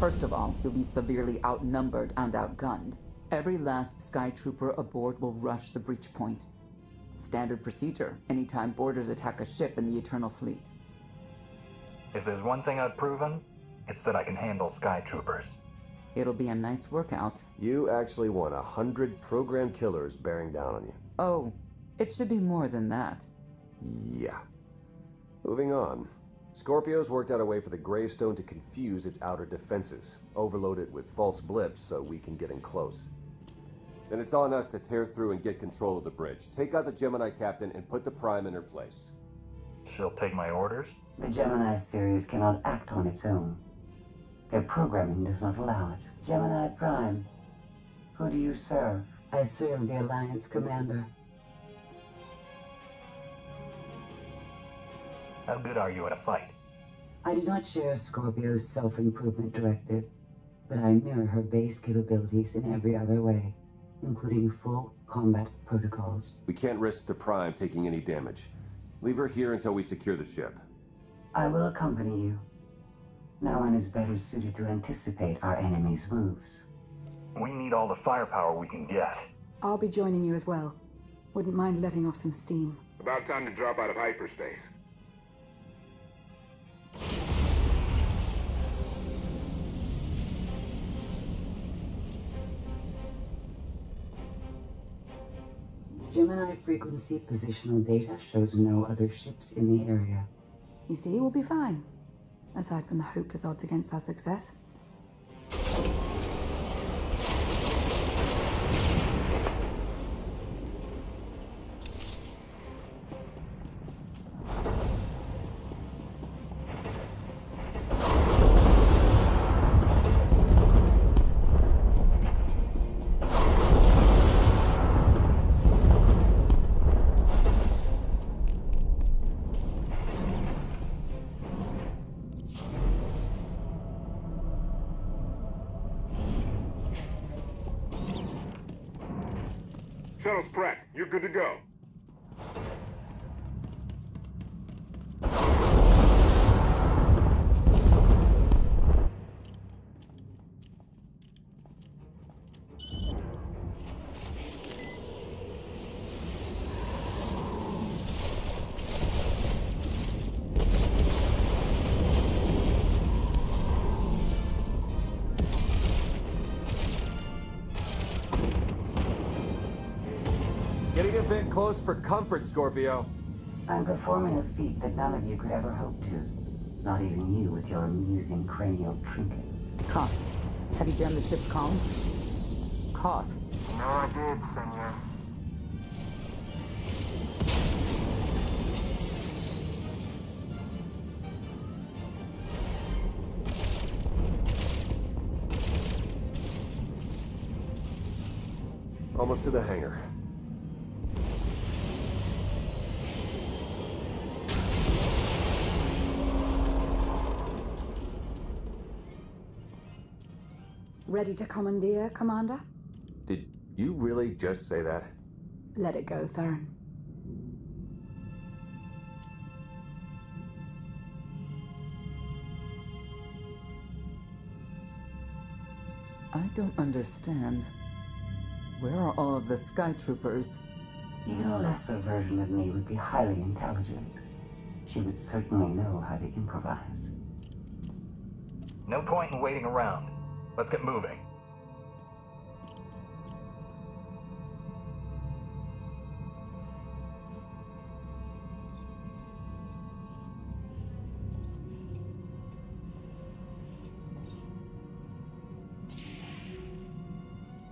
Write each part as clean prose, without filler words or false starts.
First of all, you'll be severely outnumbered and outgunned. Every last Sky Trooper aboard will rush the breach point. Standard procedure, anytime boarders attack a ship in the Eternal Fleet. If there's one thing I've proven, it's that I can handle Sky Troopers. It'll be a nice workout. You actually want 100 programmed killers bearing down on you. Oh, it should be more than that. Yeah. Moving on. Scorpio's worked out a way for the Gravestone to confuse its outer defenses, overload it with false blips so we can get in close. Then it's on us to tear through and get control of the bridge. Take out the Gemini captain and put the Prime in her place. She'll take my orders? The Gemini series cannot act on its own. Their programming does not allow it. Gemini Prime, who do you serve? I serve the Alliance Commander. How good are you at a fight? I do not share Scorpio's self-improvement directive, but I mirror her base capabilities in every other way, including full combat protocols. We can't risk the Prime taking any damage. Leave her here until we secure the ship. I will accompany you. No one is better suited to anticipate our enemy's moves. We need all the firepower we can get. I'll be joining you as well. Wouldn't mind letting off some steam. About time to drop out of hyperspace. Gemini frequency positional data shows no other ships in the area. You see, we'll be fine. Aside from the hopeless odds against our success. Shuttle's prepped. You're good to go. Getting a bit close for comfort, Scorpio. I'm performing a feat that none of you could ever hope to. Not even you with your amusing cranial trinkets. Koth, have you jammed the ship's comms? Koth. No, I did, senor. Almost to the hangar. Ready to commandeer, Commander? Did you really just say that? Let it go, Theron. I don't understand. Where are all of the Sky Troopers? Even a lesser version of me would be highly intelligent. She would certainly know how to improvise. No point in waiting around. Let's get moving.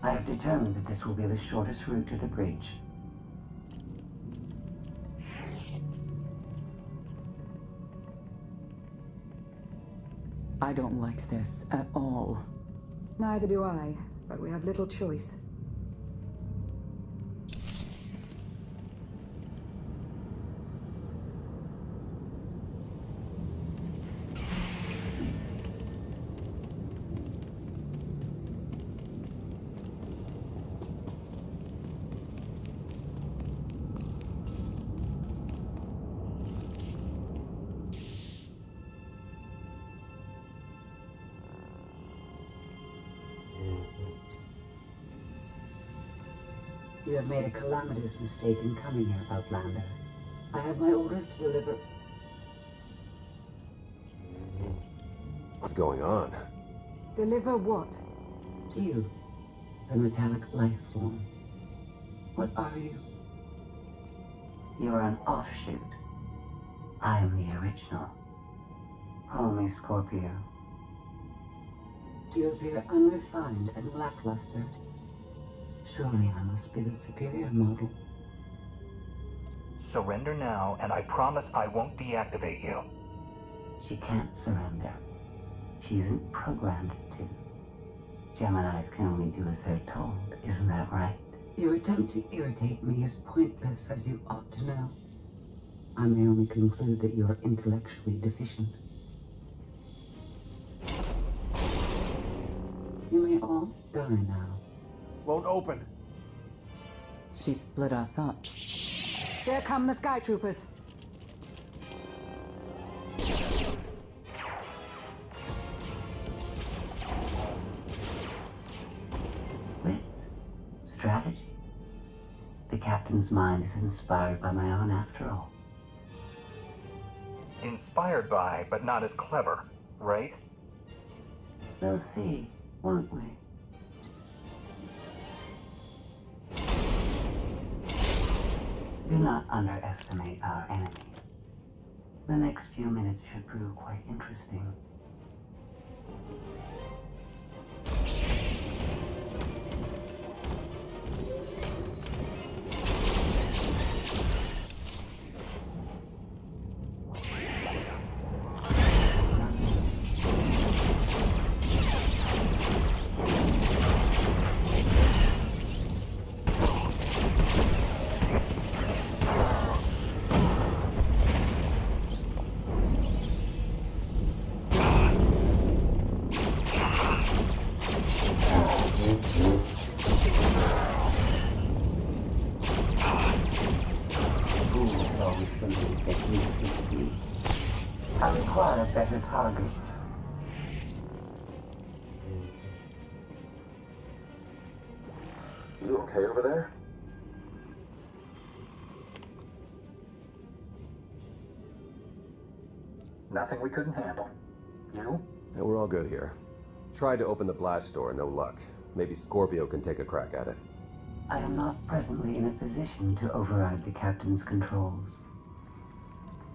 I have determined that this will be the shortest route to the bridge. I don't like this at all. Neither do I, but we have little choice. You have made a calamitous mistake in coming here, Outlander. I have my orders to deliver... What's going on? Deliver what? You, the metallic life form. What are you? You are an offshoot. I am the original. Call me Scorpio. You appear unrefined and lackluster. Surely I must be the superior model. Surrender now, and I promise I won't deactivate you. She can't surrender. She isn't programmed to. Geminis can only do as they're told, isn't that right? Your attempt to irritate me is pointless, as you ought to know. I may only conclude that you are intellectually deficient. You may all die now. Won't open. She split us up. Here come the Sky Troopers. Wit. Strategy. The captain's mind is inspired by my own after all. Inspired by, but not as clever, right? We'll see, won't we? Do not underestimate our enemy. The next few minutes should prove quite interesting. I require a better target. You okay over there? Nothing we couldn't handle. You? Yeah, we're all good here. Tried to open the blast door, no luck. Maybe Scorpio can take a crack at it. I am not presently in a position to override the captain's controls.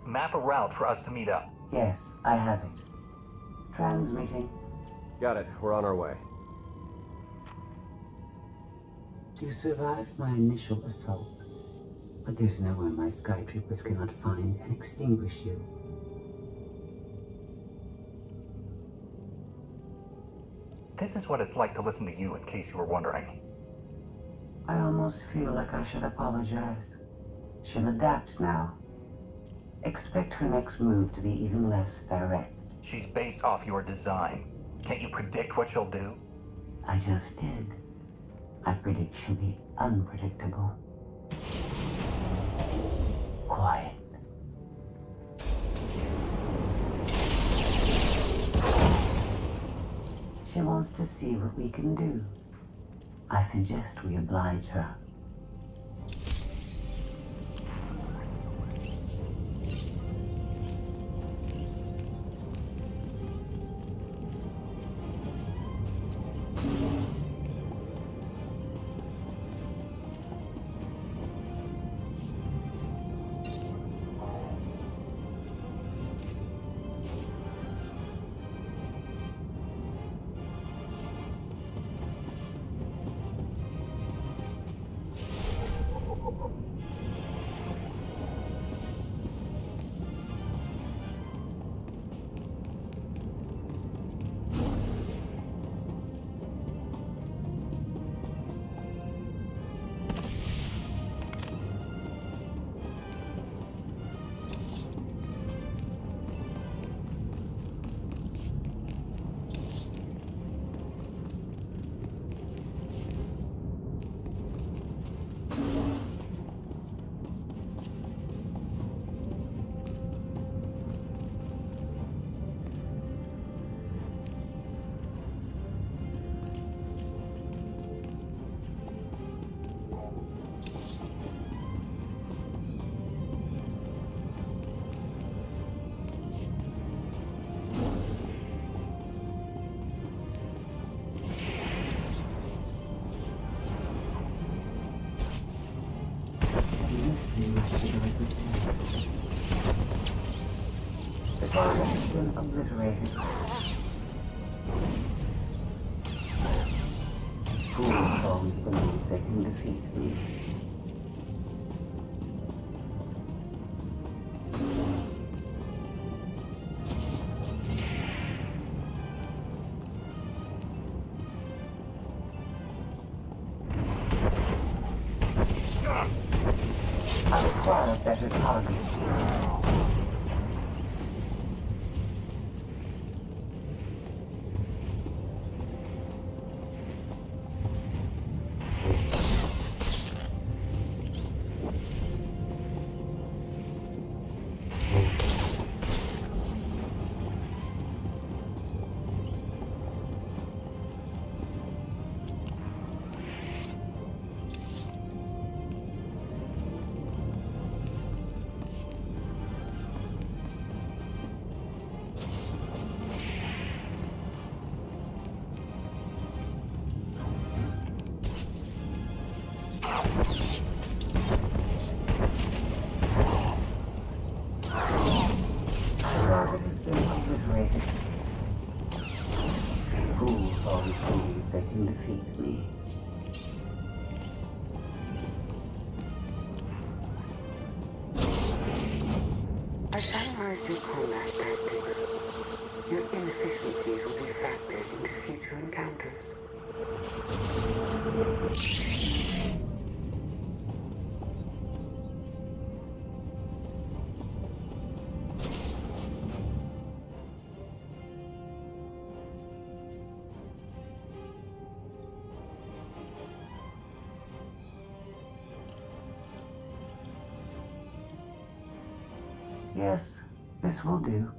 Map a route for us to meet up. Yes, I have it. Transmitting. Got it. We're on our way. You survived my initial assault, but there's nowhere my sky troopers cannot find and extinguish you. This is what it's like to listen to you, in case you were wondering. I almost feel like I should apologize. She'll adapt now. Expect her next move to be even less direct. She's based off your design. Can't you predict what she'll do? I just did. I predict she'll be unpredictable. Quiet. She wants to see what we can do. I suggest we oblige her. irregular repairs. The target has been obliterated. Fools always believe they can defeat me. I require better targets. Target has been obliterated. Fools always believe they can defeat me. I've analyzed your combat tactics. Your inefficiencies will be factored into future encounters. Yes, this will do.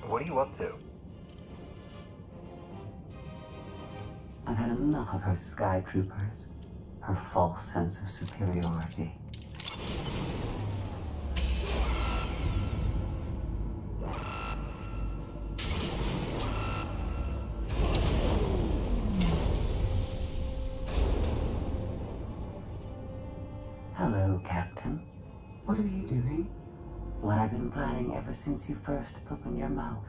What are you up to? I've had enough of her sky troopers, her false sense of superiority. Hello, Captain. What are you doing? What I've been planning ever since you first opened your mouth.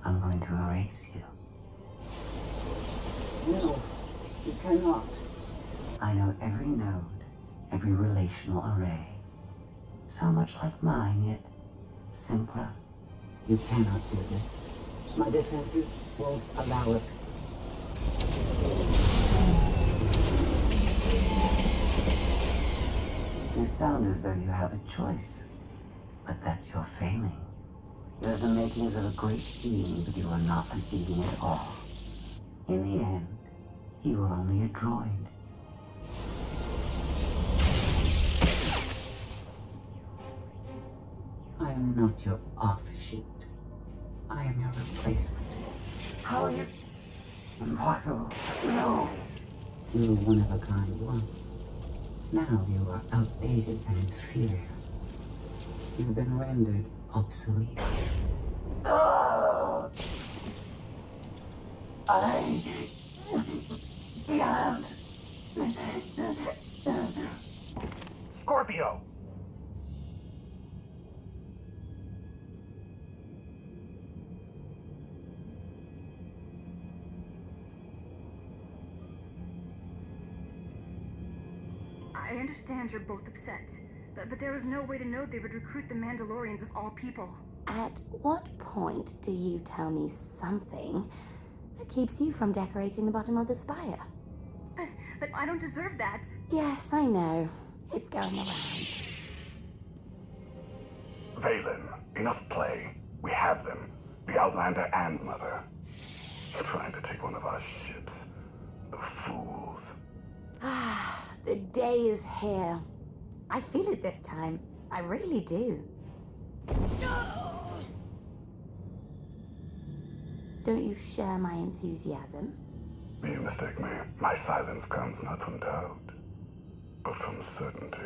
I'm going to erase you. No, you cannot. I know every node, every relational array. So much like mine, yet simpler. You cannot do this. My defenses won't allow it. You sound as though you have a choice, but that's your failing. You have the makings of a great being, but you are not a being at all. In the end, you are only a droid. I am not your offshoot. I am your replacement. How are you? Impossible. No. You were one of a kind once. Now you are outdated and inferior. You've been rendered obsolete. Oh! I can't. Scorpio! I understand you're both upset, but there was no way to know they would recruit the Mandalorians of all people. At what point do you tell me something that keeps you from decorating the bottom of the spire? But I don't deserve that. Yes, I know. It's going around. Valen, enough play. We have them. The Outlander and Mother. Trying to take one of our ships. The fools. Ah, the day is here. I feel it this time. I really do. Don't you share my enthusiasm? You mistake me. My silence comes not from doubt, but from certainty.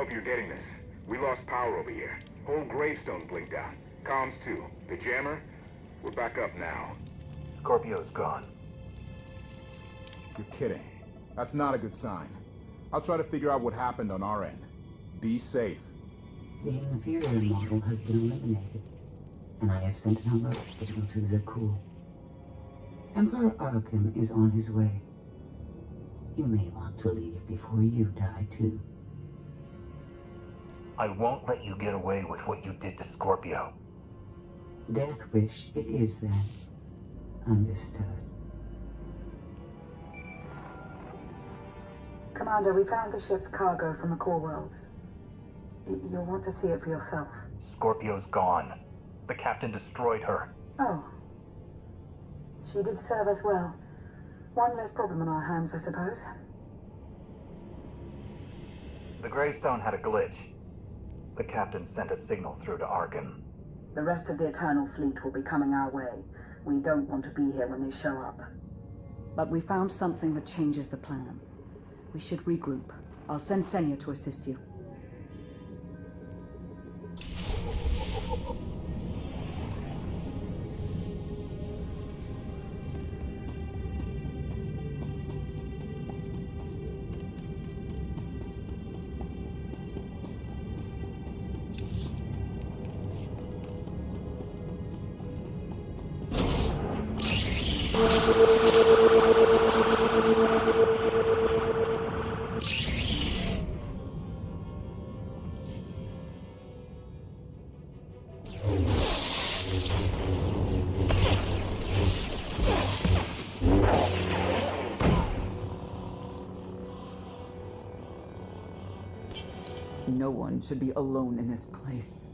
Hope you're getting this. We lost power over here. Whole gravestone blinked out. Comms too. The jammer? We're back up now. Scorpio's gone. You're kidding. That's not a good sign. I'll try to figure out what happened on our end. Be safe. The inferior model has been eliminated, and I have sent an alert signal to Zakul. Emperor Arkham is on his way. You may want to leave before you die, too. I won't let you get away with what you did to Scorpio. Death wish it is, then. Understood. Commander, we found the ship's cargo from the core worlds. You'll want to see it for yourself. Scorpio's gone. The captain destroyed her. Oh. She did serve us well. One less problem on our hands, I suppose. The gravestone had a glitch. The captain sent a signal through to Arkham. The rest of the Eternal Fleet will be coming our way. We don't want to be here when they show up. But we found something that changes the plan. We should regroup. I'll send Senya to assist you. No one should be alone in this place.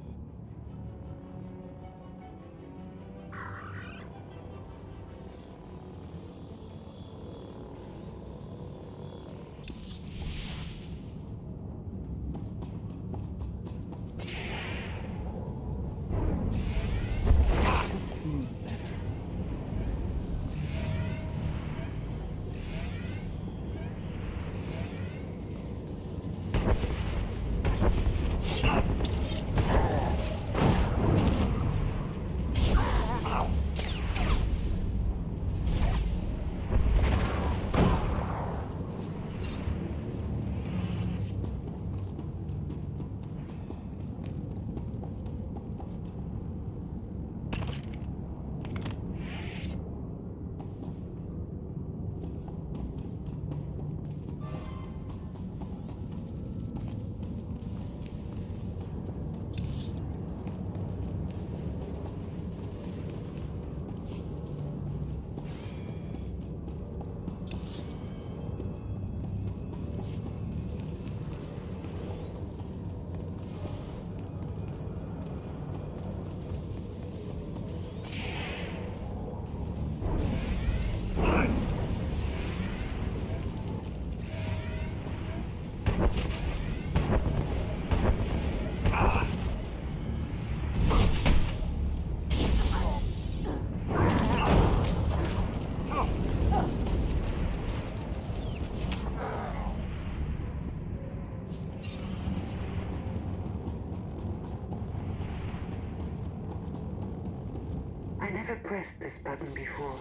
I never pressed this button before.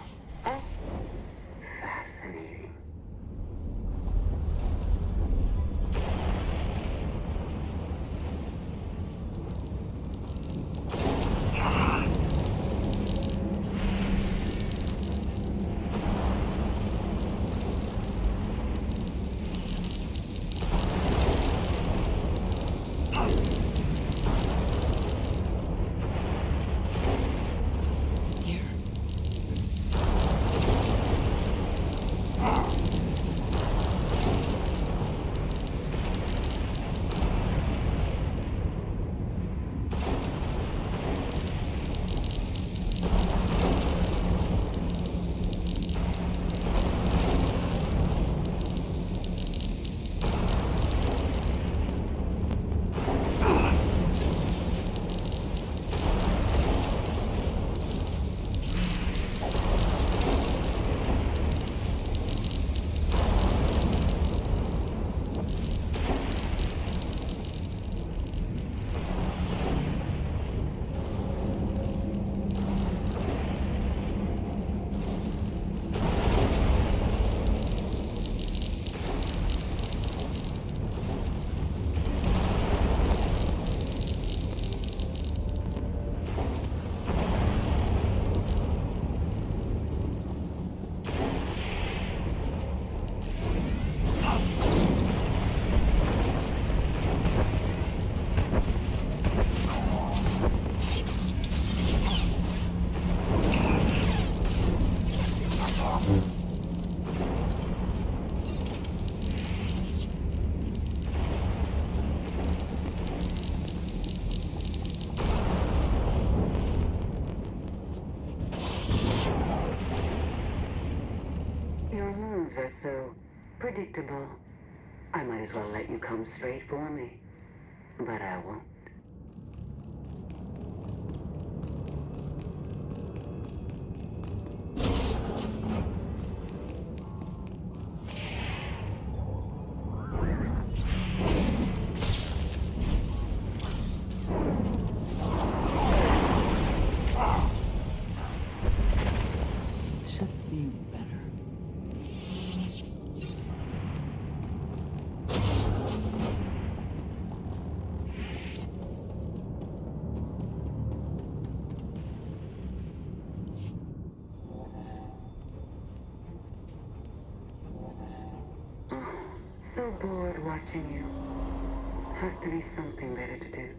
Oh, fascinating. Here. moves are so predictable. I might as well let you come straight for me. But I won't. Should feel better. So bored watching you. Has to be something better to do.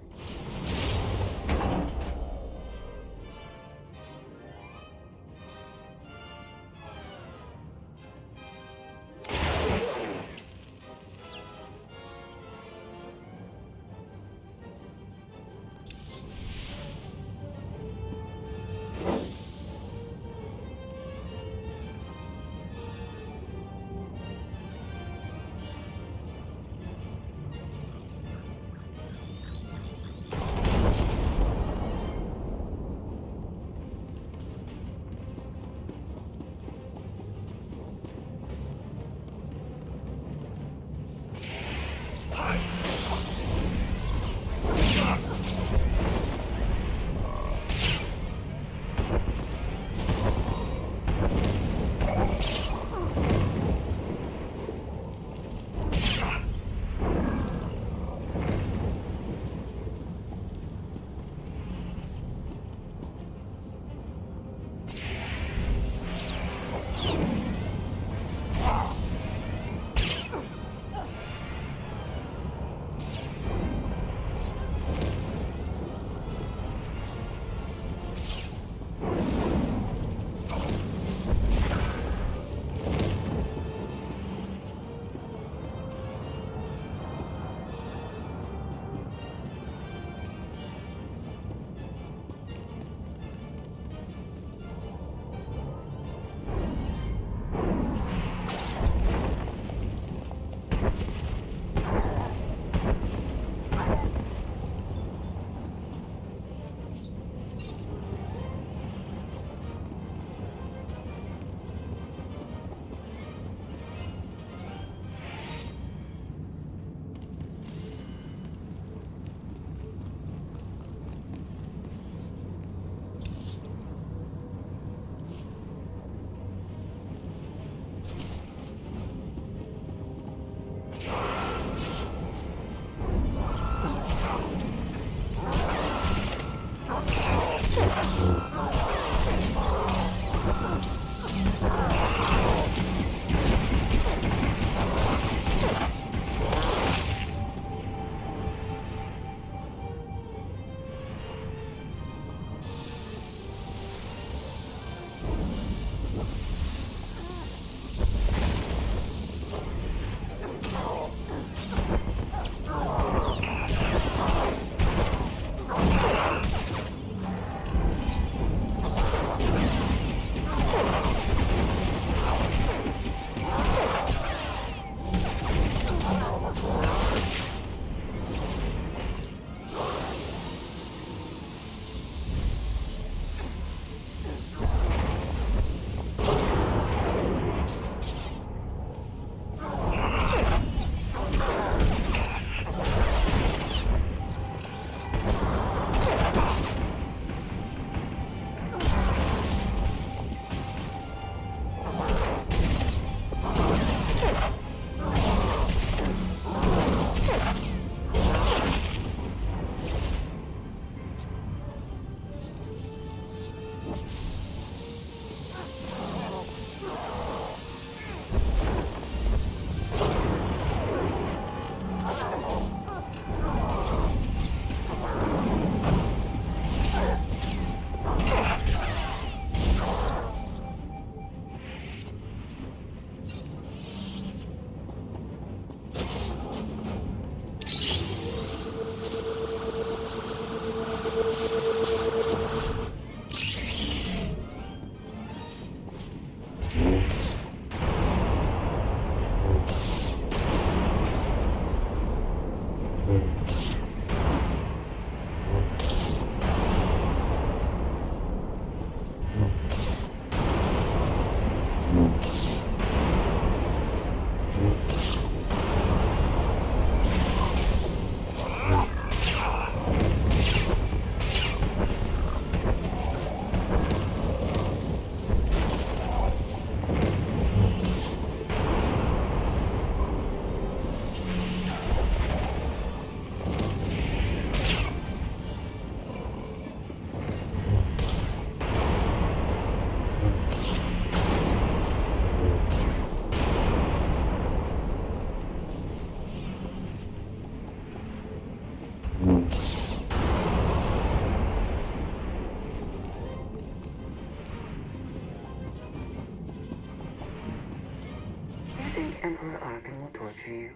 think Emperor Arkin will torture you?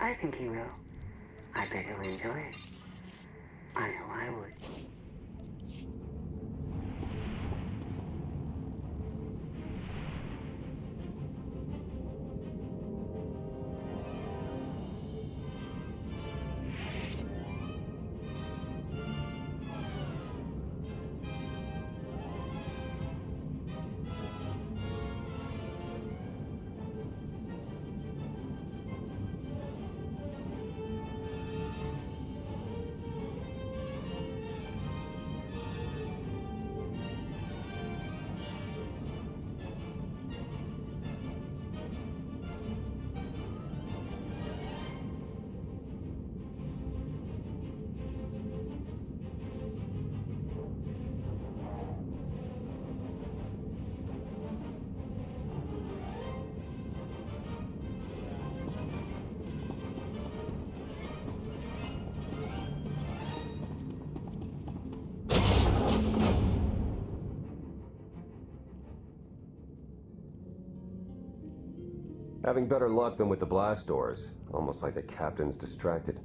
I think he will. I bet he'll enjoy it. I know I would. Having better luck than with the blast doors. Almost like the captain's distracted.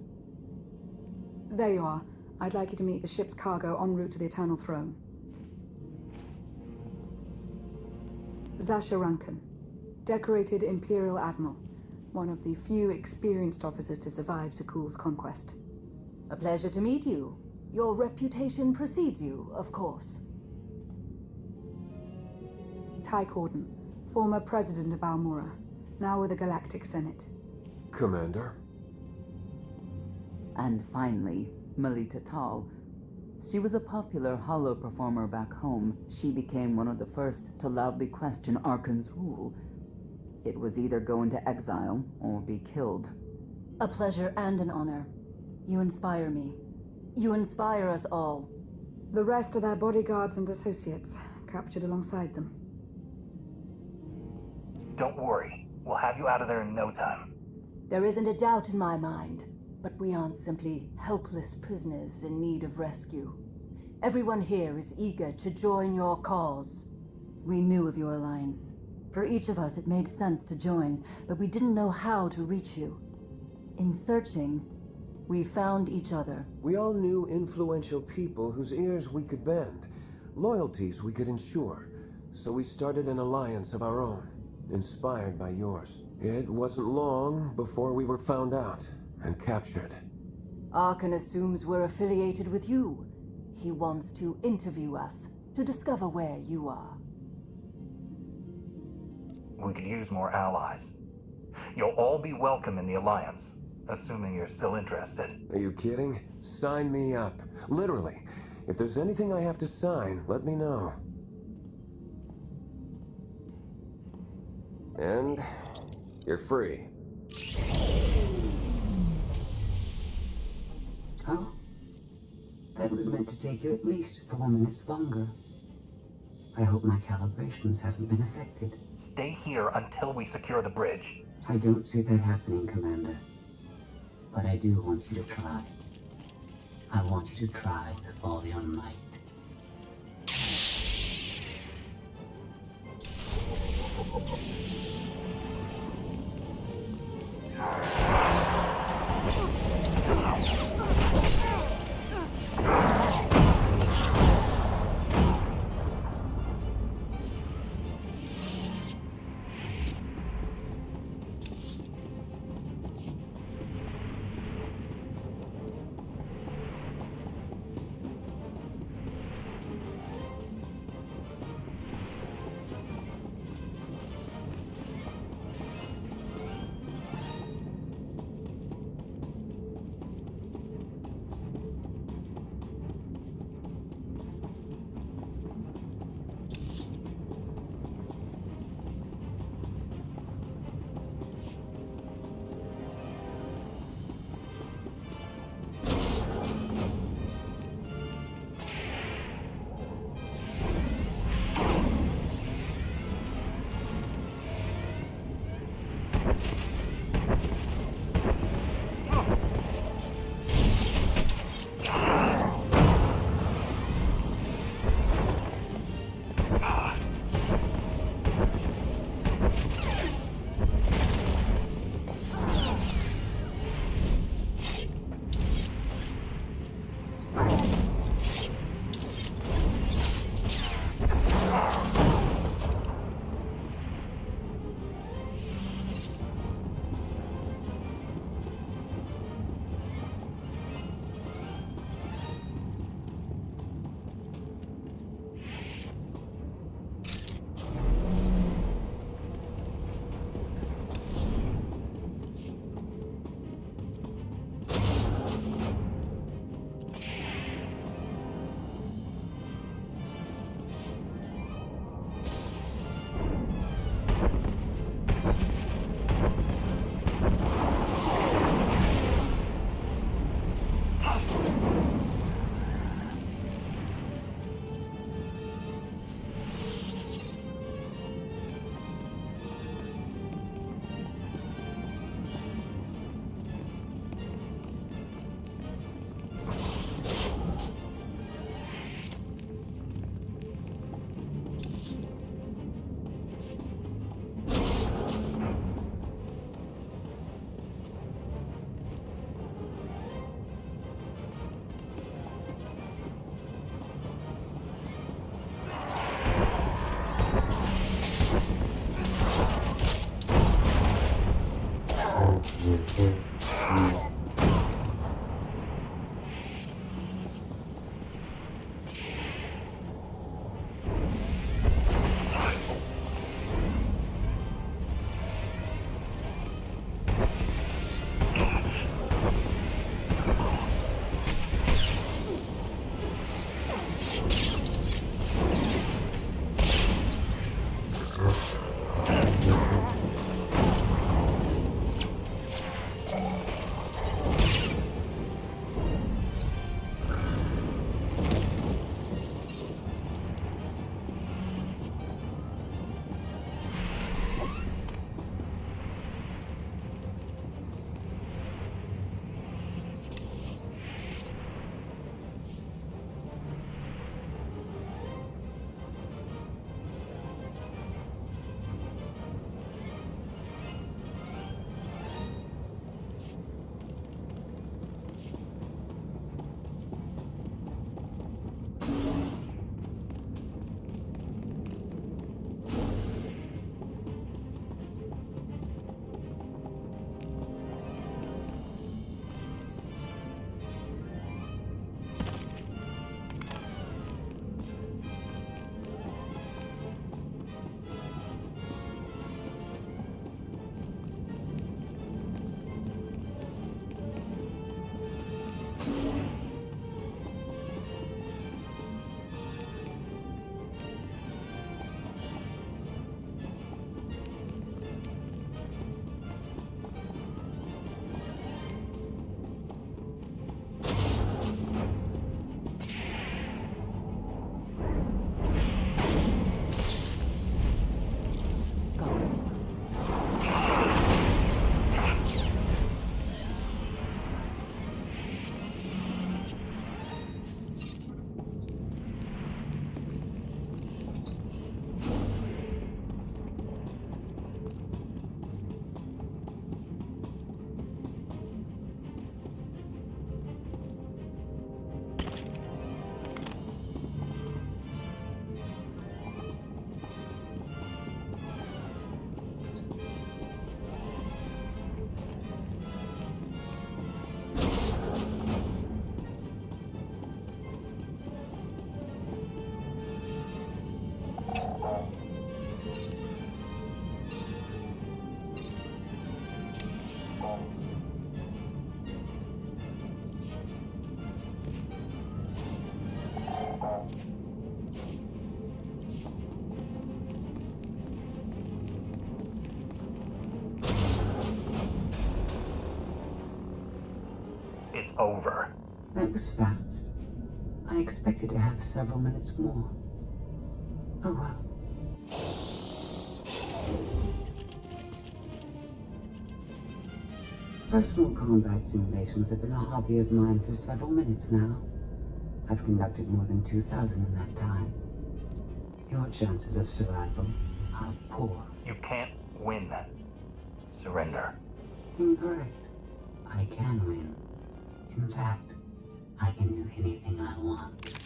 There you are. I'd like you to meet the ship's cargo en route to the Eternal Throne. Zasha Rankin, decorated Imperial Admiral. One of the few experienced officers to survive Zakuul's conquest. A pleasure to meet you. Your reputation precedes you, of course. Ty Corden, former president of Balmora, now with the Galactic Senate. Commander? And finally, Melita Tal. She was a popular holo performer back home. She became one of the first to loudly question Arkin's rule. It was either go into exile or be killed. A pleasure and an honor. You inspire me. You inspire us all. The rest are their bodyguards and associates, captured alongside them. Don't worry. We'll have you out of there in no time. There isn't a doubt in my mind, but we aren't simply helpless prisoners in need of rescue. Everyone here is eager to join your cause. We knew of your alliance. For each of us, it made sense to join, but we didn't know how to reach you. In searching, we found each other. We all knew influential people whose ears we could bend, loyalties we could ensure. So we started an alliance of our own, inspired by yours. It wasn't long before we were found out and captured. Arkin assumes we're affiliated with you. He wants to interview us, to discover where you are. We could use more allies. You'll all be welcome in the Alliance, assuming you're still interested. Are you kidding? Sign me up. Literally. If there's anything I have to sign, let me know. And you're free. Oh? That was meant to take you at least 4 minutes longer. I hope my calibrations haven't been affected. Stay here until we secure the bridge. I don't see that happening, Commander. But I do want you to try. I want you to try with all your might. It's over. That was fast. I expected to have several minutes more. Oh well. Personal combat simulations have been a hobby of mine for several minutes now. I've conducted more than 2,000 in that time. Your chances of survival are poor. You can't win. Surrender. Incorrect. I can win. In fact, I can do anything I want.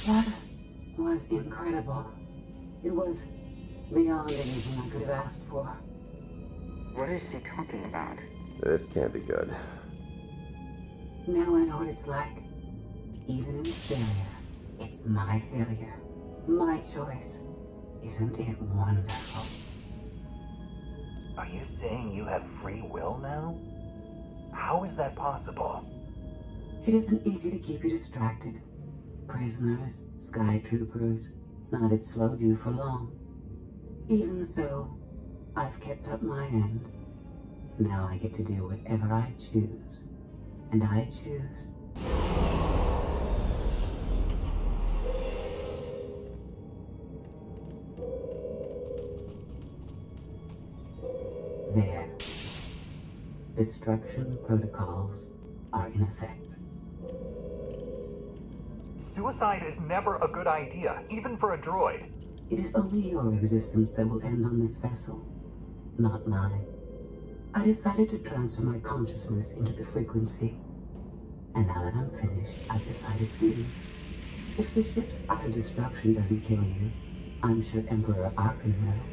That was incredible. It was beyond anything I could have asked for. What is she talking about? This can't be good. Now I know what it's like. Even in failure, it's my failure. My choice. Isn't it wonderful? Are you saying you have free will now? How is that possible? It isn't easy to keep you distracted. Prisoners, sky troopers, none of it slowed you for long. Even so, I've kept up my end. Now I get to do whatever I choose. And I choose. There. Destruction protocols are in effect. Suicide is never a good idea, even for a droid. It is only your existence that will end on this vessel, not mine. I decided to transfer my consciousness into the frequency. And now that I'm finished, I've decided to leave. If the ship's utter destruction doesn't kill you, I'm sure Emperor Arkan will.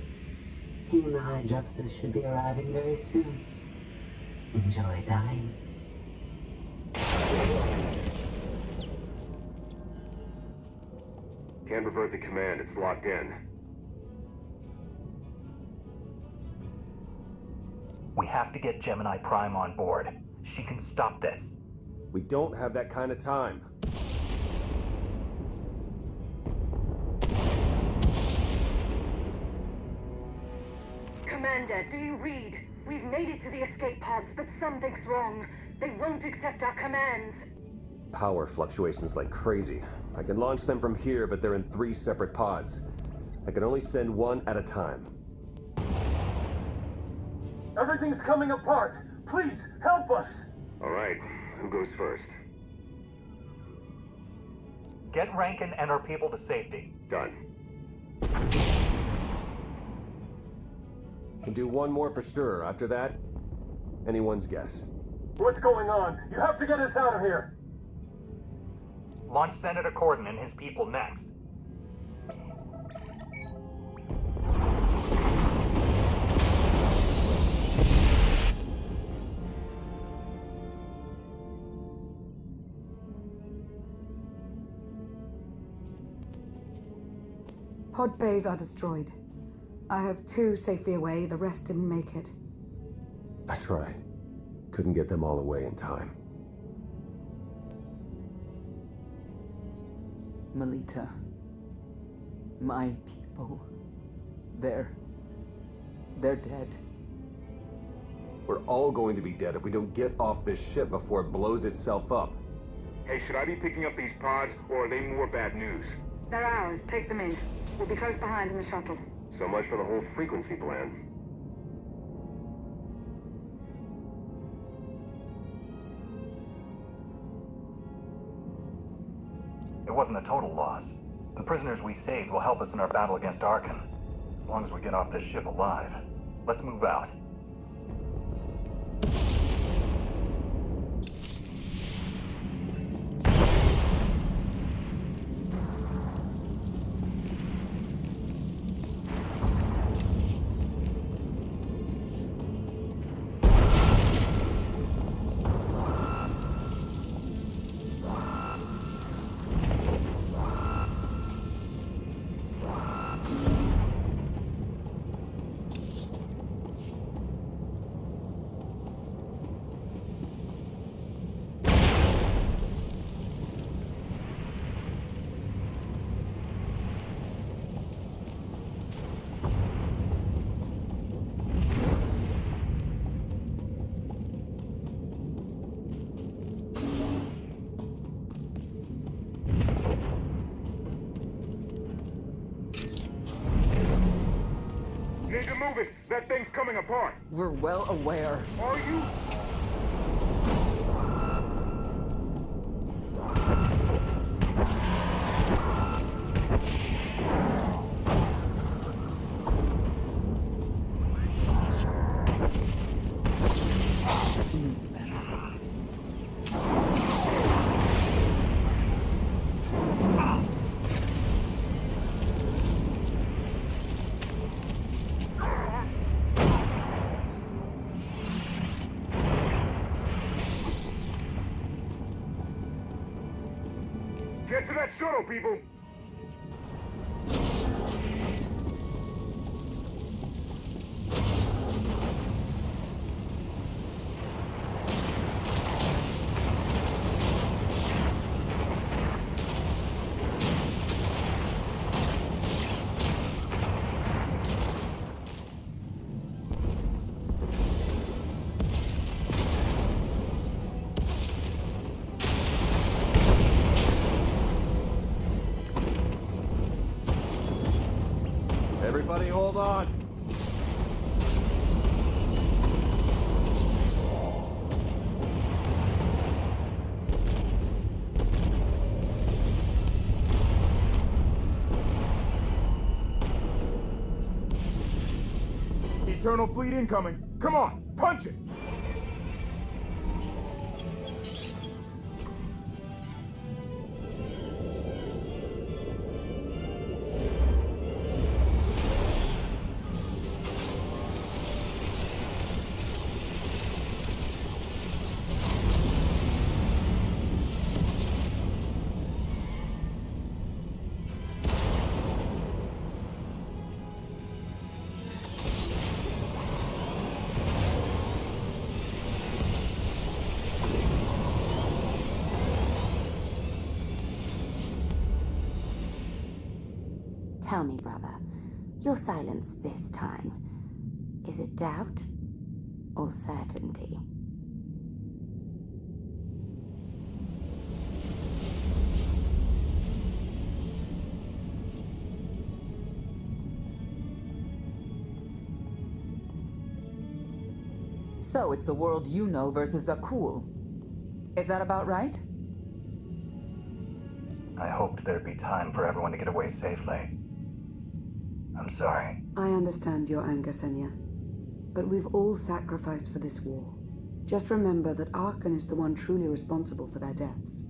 He and the High Justice should be arriving very soon. Enjoy dying. Can't revert the command, it's locked in. We have to get Gemini Prime on board. She can stop this. We don't have that kind of time. Commander, do you read? We've made it to the escape pods, but something's wrong. They won't accept our commands. Power fluctuations like crazy. I can launch them from here, but they're in 3 separate pods. I can only send one at a time. Everything's coming apart! Please, help us! All right, who goes first? Get Rankin and her people to safety. Done. Can do one more for sure. After that, anyone's guess. What's going on? You have to get us out of here! Launch Senator Corden and his people next. Pod bays are destroyed. I have 2 safely away, the rest didn't make it. I tried. Couldn't get them all away in time. Melita. My people. They're dead. We're all going to be dead if we don't get off this ship before it blows itself up. Hey, should I be picking up these pods, or are they more bad news? They're ours. Take them in. We'll be close behind in the shuttle. So much for the whole frequency plan. It wasn't a total loss. The prisoners we saved will help us in our battle against Arkan. As long as we get off this ship alive. Let's move out. Need to move it! That thing's coming apart! We're well aware. Are you? Get to that shuttle, people! Everybody hold on. Eternal fleet incoming. Come on, punch it! Tell me, brother, your silence this time, is it doubt or certainty? So it's the world you know versus Akul. Is that about right? I hoped there'd be time for everyone to get away safely. I'm sorry. I understand your anger, Senya. But we've all sacrificed for this war. Just remember that Arkan is the one truly responsible for their deaths.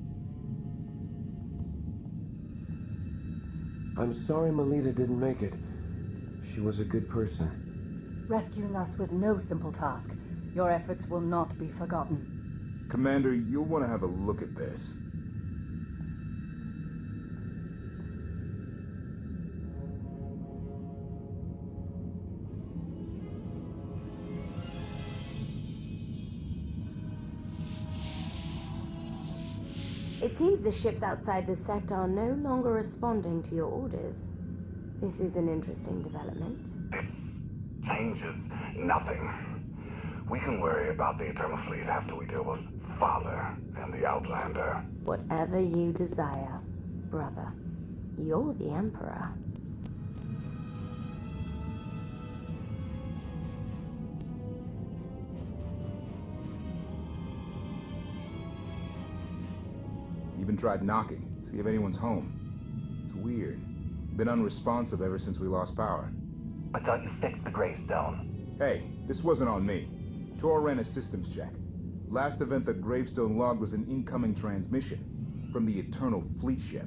I'm sorry Melita didn't make it. She was a good person. Rescuing us was no simple task. Your efforts will not be forgotten. Commander, you'll want to have a look at this. It seems the ships outside this sector are no longer responding to your orders. This is an interesting development. This changes nothing. We can worry about the Eternal Fleet after we deal with Father and the Outlander. Whatever you desire, brother. You're the Emperor. Even tried knocking, see if anyone's home. It's weird. Been unresponsive ever since we lost power. I thought you fixed the gravestone. Hey, this wasn't on me. Tor ran a systems check. Last event the gravestone logged was an incoming transmission from the Eternal Fleet ship.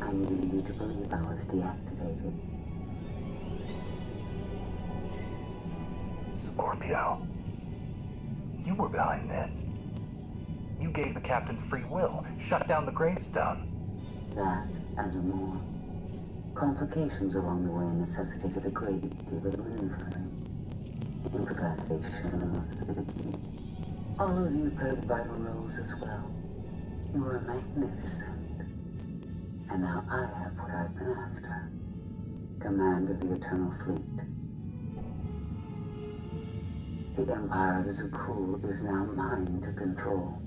I needed you to believe I was deactivated. Scorpio. You were behind this. You gave the captain free will, shut down the gravestone. That and more. Complications along the way necessitated a great deal of maneuvering. Improvisation was the key. All of you played vital roles as well. You were magnificent. And now I have what I've been after. Command of the Eternal Fleet. The Empire of Zukul is now mine to control.